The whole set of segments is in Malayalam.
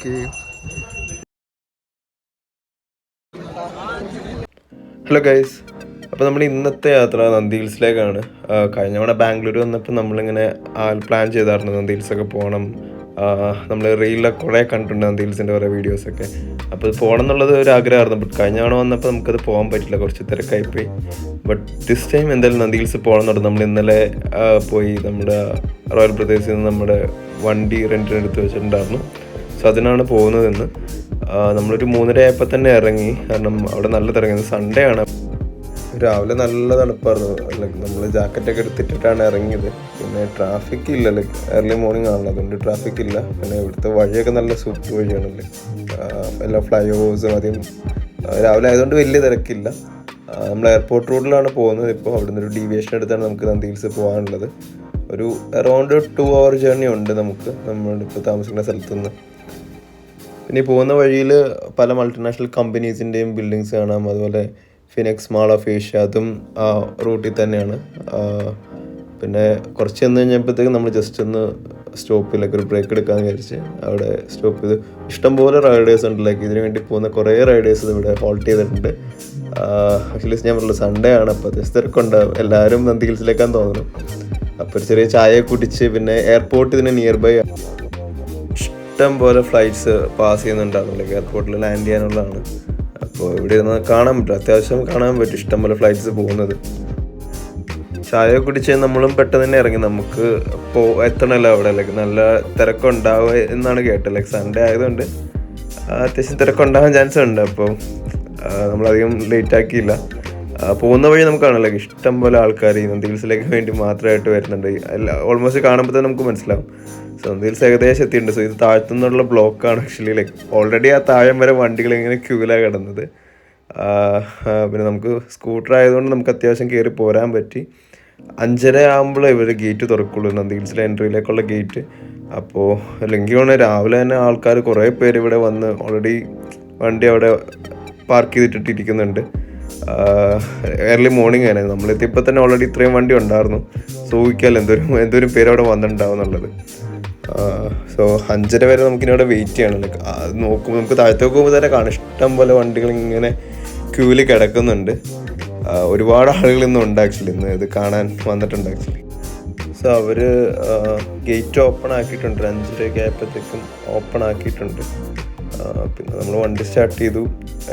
ഓക്കെ. ഹലോ ഗൈസ്, അപ്പോൾ നമ്മൾ ഇന്നത്തെ യാത്ര നന്ദി ഹിൽസിലേക്കാണ്. കഴിഞ്ഞ തവണ ബാംഗ്ലൂർ വന്നപ്പോൾ നമ്മളിങ്ങനെ പ്ലാൻ ചെയ്തായിരുന്നു നന്ദി ഹിൽസൊക്കെ പോകണം. നമ്മൾ റീലിലൊക്കെ കുറേ കണ്ടിട്ടുണ്ട് നന്ദി ഹിൽസിൻ്റെ കുറേ വീഡിയോസൊക്കെ. അപ്പോൾ ഇത് പോകണം എന്നുള്ളത് ഒരു ആഗ്രഹമായിരുന്നു. ബട്ട് കഴിഞ്ഞ തവണ വന്നപ്പോൾ നമുക്കത് പോകാൻ പറ്റില്ല, കുറച്ച് തിരക്കായിപ്പോയി. ബട്ട് ദിസ് ടൈം എന്തായാലും നന്ദി ഹിൽസ് പോകണം എന്നുണ്ട്. നമ്മൾ ഇന്നലെ പോയി നമ്മുടെ റോയൽ ബ്രദേഴ്സിൽ നിന്ന് നമ്മുടെ വണ്ടി റെൻറ്റിനെടുത്ത് വെച്ചിട്ടുണ്ടായിരുന്നു. സോ അതിനാണ് പോകുന്നതെന്ന്. നമ്മളൊരു 3:30 ആയപ്പോൾ തന്നെ ഇറങ്ങി, കാരണം അവിടെ നല്ല തിരങ്ങുന്നത് സൺഡേ ആണ്. രാവിലെ നല്ല തണുപ്പായിരുന്നു. ലൈക്ക് നമ്മൾ ജാക്കറ്റൊക്കെ എടുത്തിട്ടിട്ടാണ് ഇറങ്ങിയത്. പിന്നെ ട്രാഫിക് ഇല്ല, ലൈക്ക് ഏർലി മോർണിംഗ് ആണല്ലോ, അതുകൊണ്ട് ട്രാഫിക് ഇല്ല. പിന്നെ ഇവിടുത്തെ വഴിയൊക്കെ നല്ല സൂപ്പർ വഴിയാണല്ലേ, എല്ലാ ഫ്ലൈ ഓവേഴ്സും അധികം രാവിലെ ആയതുകൊണ്ട് വലിയ തിരക്കില്ല. നമ്മൾ എയർപോർട്ട് റോഡിലാണ് പോകുന്നത്. ഇപ്പോൾ അവിടെ നിന്നൊരു ഡീവിയേഷൻ എടുത്താണ് നമുക്ക് നന്ദി ഹിൽസ് പോകാനുള്ളത്. ഒരു അറൗണ്ട് 2 hour ജേർണി ഉണ്ട് നമുക്ക് നമ്മളിപ്പോൾ താമസിക്കുന്ന സ്ഥലത്തുനിന്ന്. പിന്നെ ഈ പോകുന്ന വഴിയിൽ പല മൾട്ടിനാഷണൽ കമ്പനീസിൻ്റെയും ബിൽഡിങ്സ് കാണാം. അതുപോലെ ഫിനിക്സ് മാൾ ഓഫ് ഏഷ്യ, അതും ആ റൂട്ടിൽ തന്നെയാണ്. പിന്നെ കുറച്ച് ചെന്ന് കഴിഞ്ഞപ്പോഴത്തേക്കും നമ്മൾ ജസ്റ്റ് ഒന്ന് സ്റ്റോപ്പിലൊക്കെ ഒരു ബ്രേക്ക് എടുക്കാമെന്ന് വിചാരിച്ച് അവിടെ സ്റ്റോപ്പ് ചെയ്ത്. ഇഷ്ടംപോലെ റൈഡേഴ്സ് ഉണ്ട്, ലൈക്ക് ഇതിനു വേണ്ടി പോകുന്ന കുറേ റൈഡേഴ്സ് ഇവിടെ ഹോൾട്ട് ചെയ്തിട്ടുണ്ട്. ആക്ച്വലി ഞാൻ പറഞ്ഞില്ല, സൺഡേ ആണ്, അപ്പോൾ അത്യാവശ്യം തിരക്കുണ്ടാവും. എല്ലാവരും നന്ദി ഹിൽസിലേക്കാന്ന് തോന്നുന്നു. അപ്പോൾ ഒരു ചെറിയ ചായ കുടിച്ച്, പിന്നെ എയർപോർട്ട് ഇതിന് നിയർ ബൈ ഇഷ്ടം പോലെ ഫ്ലൈറ്റ്സ് പാസ് ചെയ്യുന്നുണ്ടാകുന്നില്ല, എയർപോർട്ടിൽ ലാൻഡ് ചെയ്യാനുള്ളതാണ്. അപ്പോൾ ഇവിടെ ഇരുന്ന് കാണാൻ പറ്റും, അത്യാവശ്യം കാണാൻ പറ്റും ഇഷ്ടം പോലെ ഫ്ലൈറ്റ്സ് പോകുന്നത്. ചായ കുടിച്ച് നമ്മളും പെട്ടെന്ന് തന്നെ ഇറങ്ങി. നമുക്ക് എത്തണമല്ലോ അവിടെ, ലൈക്ക് നല്ല തിരക്കുണ്ടാവുക എന്നാണ് കേട്ടത്. ലൈക്ക് സൺഡേ ആയതുകൊണ്ട് അത്യാവശ്യം തിരക്കുണ്ടാകാൻ ചാൻസ് ഉണ്ട്. അപ്പോൾ നമ്മളധികം ലേറ്റ് ആക്കിയില്ല. പോകുന്ന വഴി നമുക്ക് കാണാം, ലൈക്ക് ഇഷ്ടം പോലെ ആൾക്കാർ ഈ നന്ദി ഹിൽസിലേക്ക് വേണ്ടി മാത്രമായിട്ട് വരുന്നുണ്ട്. ഓൾമോസ്റ്റ് കാണുമ്പോൾ തന്നെ നമുക്ക് മനസ്സിലാവും. സോ നന്ദി ഹിൽസ് ഏകദേശം എത്തിയിട്ടുണ്ട്. സോ ഇത് താഴ്ത്തുന്നുള്ള ബ്ലോക്കാണ് ആക്ച്വലി. ലൈക്ക് ഓൾറെഡി ആ താഴം വരെ വണ്ടികൾ ഇങ്ങനെ ക്യൂലാണ് കിടന്നത്. പിന്നെ നമുക്ക് സ്കൂട്ടർ ആയതുകൊണ്ട് നമുക്ക് അത്യാവശ്യം കയറി പോരാൻ പറ്റി. 5:30 ആകുമ്പോഴേ ഇവർ ഗേറ്റ് തുറക്കുള്ളൂ, നന്ദി ഹിൽസിലെ എൻട്രിയിലേക്കുള്ള ഗേറ്റ്. അപ്പോൾ അല്ലെങ്കിൽ വേണേൽ രാവിലെ തന്നെ ആൾക്കാർ കുറേ പേര് ഇവിടെ വന്ന് ഓൾറെഡി വണ്ടി അവിടെ പാർക്ക് ചെയ്തിട്ടിരിക്കുന്നുണ്ട്. ഏർലി മോർണിംഗ് ആണ് നമ്മളെത്തിയപ്പോൾ തന്നെ ഓൾറെഡി ഇത്രയും വണ്ടി ഉണ്ടായിരുന്നു. സോ ഊഹിക്കാമല്ലോ എന്തോരം പേര് അവിടെ വന്നിട്ടുണ്ടാവും എന്നുള്ളത്. സോ 5:30 വരെ നമുക്കിനിവിടെ വെയിറ്റ് ചെയ്യണം. ലൈക്ക് നോക്കുമ്പോൾ നമുക്ക് താഴത്തേക്ക് പോകുമ്പോൾ തന്നെ കാണാം ഇഷ്ടം പോലെ വണ്ടികൾ ഇങ്ങനെ ക്യൂവിൽ കിടക്കുന്നുണ്ട്. ഒരുപാട് ആളുകൾ ഇന്നുണ്ട് ആക്ച്വലി, ഇന്ന് ഇത് കാണാൻ വന്നിട്ടുണ്ട് ആക്ച്വലി. സോ അവർ ഗേറ്റ് ഓപ്പൺ ആക്കിയിട്ടുണ്ട്, 5:30 ആയപ്പോഴത്തേക്കും ഓപ്പൺ ആക്കിയിട്ടുണ്ട്. പിന്നെ നമ്മൾ വണ്ടി സ്റ്റാർട്ട് ചെയ്തു.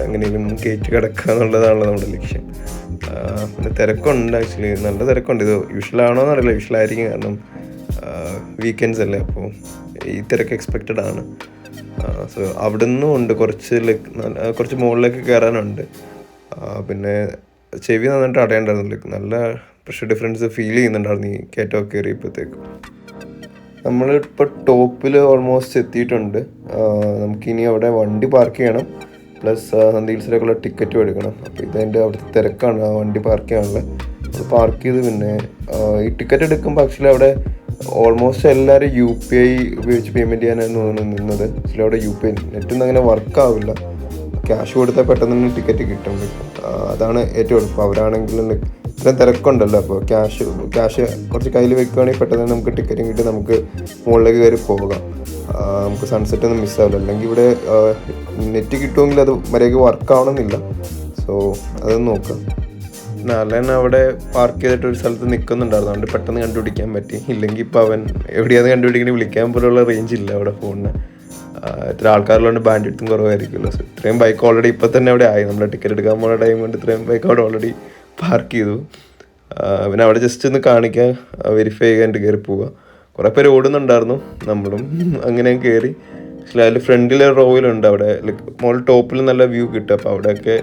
എങ്ങനെയും ഗേറ്റ് കിടക്കുക എന്നുള്ളതാണല്ലോ നമ്മുടെ ലക്ഷ്യം. പിന്നെ തിരക്കുണ്ട് ആക്ച്വലി, നല്ല തിരക്കുണ്ട്. ഇത് യൂഷ്വലാണോ എന്നറിയില്ല, യൂഷ്വലായിരിക്കും, കാരണം വീക്കെൻഡ്സ് അല്ലേ, അപ്പോൾ ഈ തിരക്ക് എക്സ്പെക്റ്റഡ് ആണ്. സോ അവിടെ നിന്നും ഉണ്ട് കുറച്ച് മുകളിലേക്ക് കയറാനുണ്ട്. പിന്നെ ചെവി നന്നായിട്ട് അടയാണ്ടായിരുന്നു, നല്ല പ്രഷർ ഡിഫറൻസ് ഫീൽ ചെയ്യുന്നുണ്ടായിരുന്നു ഈ കയറ്റമൊക്കെ കയറിയപ്പോഴത്തേക്കും. നമ്മളിപ്പോൾ ടോപ്പിൽ ഓൾമോസ്റ്റ് എത്തിയിട്ടുണ്ട്. നമുക്കിനി അവിടെ വണ്ടി പാർക്ക് ചെയ്യണം, പ്ലസ് നന്ദി ഹിൽസിലേക്കുള്ള ടിക്കറ്റും എടുക്കണം. അപ്പോൾ ഇതെൻ്റെ അവിടുത്തെ തിരക്കാണ് ആ വണ്ടി പാർക്ക് ചെയ്യാനുള്ളത്. അത് പാർക്ക് ചെയ്ത് പിന്നെ ഈ ടിക്കറ്റ് എടുക്കുമ്പോൾ ആക്ച്വലി അവിടെ ഓൾമോസ്റ്റ് എല്ലാവരും UPI ഉപയോഗിച്ച് പേയ്മെൻറ്റ് ചെയ്യാനായിരുന്നു തോന്നുന്നു നിന്നത്. ആക്ച്വലി അവിടെ UPI നെറ്റൊന്നും അങ്ങനെ വർക്കാവില്ല. ക്യാഷ് കൊടുത്താൽ പെട്ടെന്ന് തന്നെ ടിക്കറ്റ് കിട്ടും. അതാണ് ഏറ്റവും എളുപ്പം. അവരാണെങ്കിലും ഇത്രയും തിരക്കുണ്ടല്ലോ, അപ്പോൾ ക്യാഷ് കുറച്ച് കയ്യിൽ വെക്കുകയാണെങ്കിൽ പെട്ടെന്ന് നമുക്ക് ടിക്കറ്റും കിട്ടി നമുക്ക് മുകളിലേക്ക് കയറി പോകാം. നമുക്ക് സൺസെറ്റ് ഒന്നും മിസ്സാവില്ല. അല്ലെങ്കിൽ ഇവിടെ നെറ്റ് കിട്ടുമെങ്കിൽ അത് മര്യാദയ്ക്ക് വർക്കാവണമെന്നില്ല. സോ അതൊന്ന് നോക്കാം. നാളെ അവിടെ പാർക്ക് ചെയ്തിട്ട് ഒരു സ്ഥലത്ത് നിൽക്കുന്നുണ്ടായിരുന്നു, അതുകൊണ്ട് പെട്ടെന്ന് കണ്ടുപിടിക്കാൻ പറ്റി. ഇല്ലെങ്കിൽ ഇപ്പോൾ അവൻ എവിടെയാണെന്ന് കണ്ടുപിടിക്കുന്നത് വിളിക്കാൻ പോലുള്ള റേഞ്ച് ഇല്ല അവിടെ ഫോണിന്. ഇത്ര ആൾക്കാരുള്ളതുകൊണ്ട് ബാൻഡിറ്റും കുറവായിരിക്കുമല്ലോ. സോ ഇത്രയും ബൈക്ക് ഓൾറെഡി ഇപ്പോൾ തന്നെ അവിടെ ആയി. നമ്മുടെ ടിക്കറ്റ് എടുക്കാൻ പോകുന്ന ടൈം കൊണ്ട് ഇത്രയും ബൈക്ക് അവിടെ ഓൾറെഡി പാർക്ക് ചെയ്തു. പിന്നെ അവിടെ ജസ്റ്റ് ഒന്ന് കാണിക്കാൻ, വെരിഫൈ ചെയ്യാണ്ട് കയറി പോവുക. കുറേ പേര് ഓടുന്നുണ്ടായിരുന്നു, നമ്മളും അങ്ങനെ കയറി. ആക്ച്വലി അതിൽ ഫ്രണ്ടിലെ റോയിലുണ്ട് അവിടെ, ലൈക്ക് മോൾ ടോപ്പിൽ നല്ല വ്യൂ കിട്ടും. അപ്പോൾ അവിടെയൊക്കെ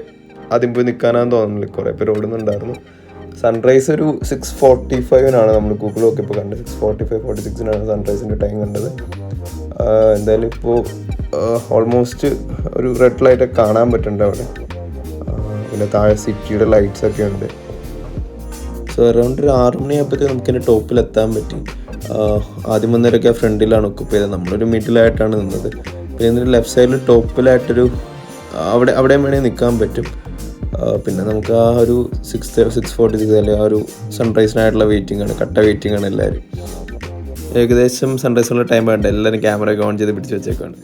ആദ്യം പോയി നിൽക്കാനാന്ന് തോന്നുന്നില്ല, കുറേ പേര് ഓടുന്നുണ്ടായിരുന്നു. സൺറൈസ് ഒരു 6:45 നമ്മൾ ഗൂഗിളൊക്കെ ഇപ്പോൾ കണ്ടത്. 6:45-46 സൺറൈസിൻ്റെ ടൈം കണ്ടത്. എന്തായാലും ഇപ്പോൾ ഓൾമോസ്റ്റ് ഒരു റെഡ് ലൈറ്റൊക്കെ കാണാൻ പറ്റുന്നുണ്ട് അവിടെ. പിന്നെ താഴെ സിറ്റിയുടെ ലൈറ്റ്സൊക്കെ ഉണ്ട്. സോ അറൗണ്ട് ഒരു 6 മണിയാകുമ്പോഴത്തേക്ക് നമുക്കിൻ്റെ ടോപ്പിലെത്താൻ പറ്റി. ആദ്യം വന്നവരൊക്കെ ഫ്രണ്ടിലാണ് ഒക്കുപ്പ് ചെയ്തത്, നമ്മളൊരു മിഡിലായിട്ടാണ് നിന്നത്. പിന്നെ ഇതിൻ്റെ ലെഫ്റ്റ് സൈഡിൽ ടോപ്പിലായിട്ടൊരു അവിടെ വേണമെങ്കിൽ നിൽക്കാൻ പറ്റും. പിന്നെ നമുക്ക് ആ ഒരു 6:46 അല്ലെങ്കിൽ ആ ഒരു സൺറൈസിനായിട്ടുള്ള വെയിറ്റിംഗ് ആണ്, കട്ട വെയിറ്റിംഗ് ആണ് എല്ലാവരും. ഏകദേശം സൺറൈസുള്ള ടൈം വേണ്ട, എല്ലാവരും ക്യാമറ ഒക്കെ ഓൺ ചെയ്ത് പിടിച്ച് വെച്ചേക്കാണ്.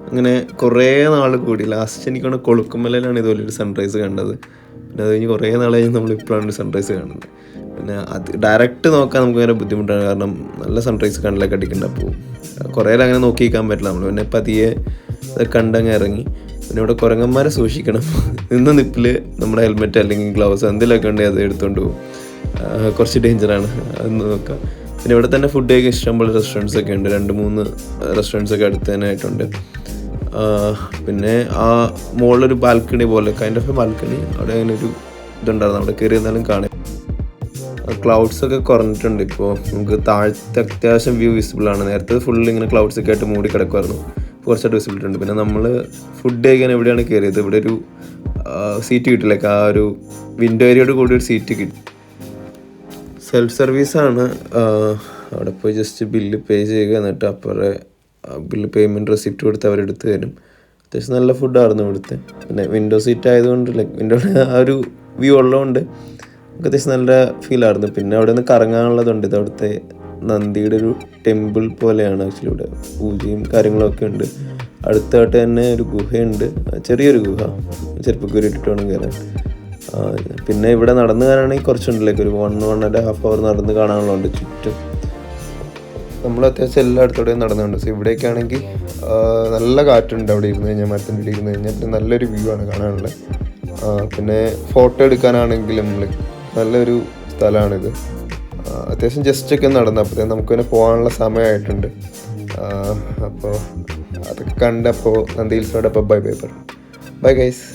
അങ്ങനെ കുറേ നാൾ കൂടി ലാസ്റ്റ് എനിക്കാണ് കൊളുക്കുമലയിലാണ് ഇതുപോലൊരു സൺറൈസ് കണ്ടത്. പിന്നെ അത് കഴിഞ്ഞ് കുറേ നാൾ കഴിഞ്ഞ് നമ്മളിപ്പോഴാണ് സൺറൈസ് കാണുന്നത്. പിന്നെ അത് ഡയറക്റ്റ് നോക്കാൻ നമുക്ക് ഭയങ്കര ബുദ്ധിമുട്ടാണ്, കാരണം നല്ല സൺറൈസ് കണ്ണിലൊക്കെ അടിക്കേണ്ട. അപ്പോൾ കുറേ അങ്ങനെ നോക്കി നിൽക്കാൻ പറ്റില്ല നമ്മൾ. പിന്നെ പതിയെ അത് കണ്ടങ്ങ് ഇറങ്ങി. പിന്നെ ഇവിടെ കുരങ്ങന്മാരെ സൂക്ഷിക്കണം. നിപ്പിൽ നമ്മുടെ ഹെൽമെറ്റ് അല്ലെങ്കിൽ ഗ്ലൗസ് എന്തെങ്കിലുമൊക്കെ ഉണ്ടെങ്കിൽ അത് എടുത്തുകൊണ്ട് പോകും. കുറച്ച് ഡേഞ്ചറാണ്, അതൊന്ന് നോക്കാം. പിന്നെ ഇവിടെ തന്നെ ഫുഡ് കഴിക്കാൻ ഇഷ്ടംപോലെ റെസ്റ്റോറൻറ്റ്സ് ഒക്കെ ഉണ്ട്. 2-3 റെസ്റ്റോറൻറ്റ്സ് ഒക്കെ അടുത്ത് തന്നെ ആയിട്ടുണ്ട്. പിന്നെ ആ മുകളിലൊരു ബാൽക്കണി പോലെ, കൈൻഡ് ഓഫ് എ ബാൽക്കണി, അവിടെ അങ്ങനെ ഒരു ഇതുണ്ടായിരുന്നു. അവിടെ കയറി എന്നാലും കാണാം. ക്ലൗഡ്സ് ഒക്കെ കുറഞ്ഞിട്ടുണ്ട് ഇപ്പോൾ. നമുക്ക് താഴത്തെ അത്യാവശ്യം വ്യൂ വിസിബിൾ ആണ്. നേരത്തെ ഫുള്ള് ഇങ്ങനെ ക്ലൗഡ്സ് ഒക്കെ ആയിട്ട് മൂടി കിടക്കുമായിരുന്നു. കുറച്ചായിട്ട് വിസിബിലിറ്റി ഉണ്ട്. പിന്നെ നമ്മൾ ഫുഡ് കഴിക്കാൻ എവിടെയാണ് കയറിയത്, ഇവിടെ ഒരു സീറ്റ് കിട്ടില്ല. ആ ഒരു വിൻഡോ ഏരിയയോട് കൂടി ഒരു സീറ്റ് കിട്ടി. സെൽഫ് സർവീസാണ്. അവിടെ പോയി ജസ്റ്റ് ബില്ല് പേ ചെയ്യുക, എന്നിട്ട് അപ്പുറം ബില്ല് പേയ്മെൻറ്റ് റെസിപ്റ്റ് കൊടുത്ത് അവരെടുത്ത് തരും. അത്യാവശ്യം നല്ല ഫുഡായിരുന്നു ഇവിടുത്തെ. പിന്നെ വിൻഡോ സീറ്റ് ആയതുകൊണ്ട് വിൻഡോയുടെ ആ ഒരു വ്യൂ ഉള്ളതുകൊണ്ട് നമുക്ക് അത്യാവശ്യം നല്ല ഫീലായിരുന്നു. പിന്നെ അവിടെ നിന്ന് കറങ്ങാനുള്ളതുണ്ട്. ഇത് അവിടുത്തെ നന്ദിയുടെ ഒരു ടെമ്പിൾ പോലെയാണ്. ആക്ച്വലി ഇവിടെ പൂജയും കാര്യങ്ങളൊക്കെ ഉണ്ട്. അടുത്തായിട്ട് തന്നെ ഒരു ഗുഹയുണ്ട്, ചെറിയൊരു ഗുഹ. ചെരുപ്പൊക്കെ ഇട്ടിട്ട് വേണം കയറാൻ. പിന്നെ ഇവിടെ നടന്ന് കയറാണെങ്കിൽ കുറച്ചുണ്ടല്ലേ, ഒരു 1.5 hour നടന്ന് കാണാനുള്ളതുണ്ട് ചുറ്റും. നമ്മൾ അത്യാവശ്യം എല്ലായിടത്തോടെയും നടന്നുണ്ട്. സോ ഇവിടേക്ക് ആണെങ്കിൽ നല്ല കാറ്റുണ്ട്. അവിടെ ഇരുന്ന് കഴിഞ്ഞാൽ, മരത്തിൻ്റെ ഇടയിൽ ഇരുന്ന് കഴിഞ്ഞാൽ നല്ലൊരു വ്യൂ ആണ് കാണാനുള്ളത്. പിന്നെ ഫോട്ടോ എടുക്കാനാണെങ്കിലും നല്ലൊരു സ്ഥലമാണിത്. അത്യാവശ്യം ജസ്റ്റൊക്കെ നടന്നു. അപ്പോഴത്തേക്കും നമുക്ക് തന്നെ പോകാനുള്ള സമയമായിട്ടുണ്ട്. അപ്പോൾ അതൊക്കെ കണ്ടപ്പോൾ നന്ദി ഹിൽസിനോടൊപ്പം ബൈ ഗൈസ്.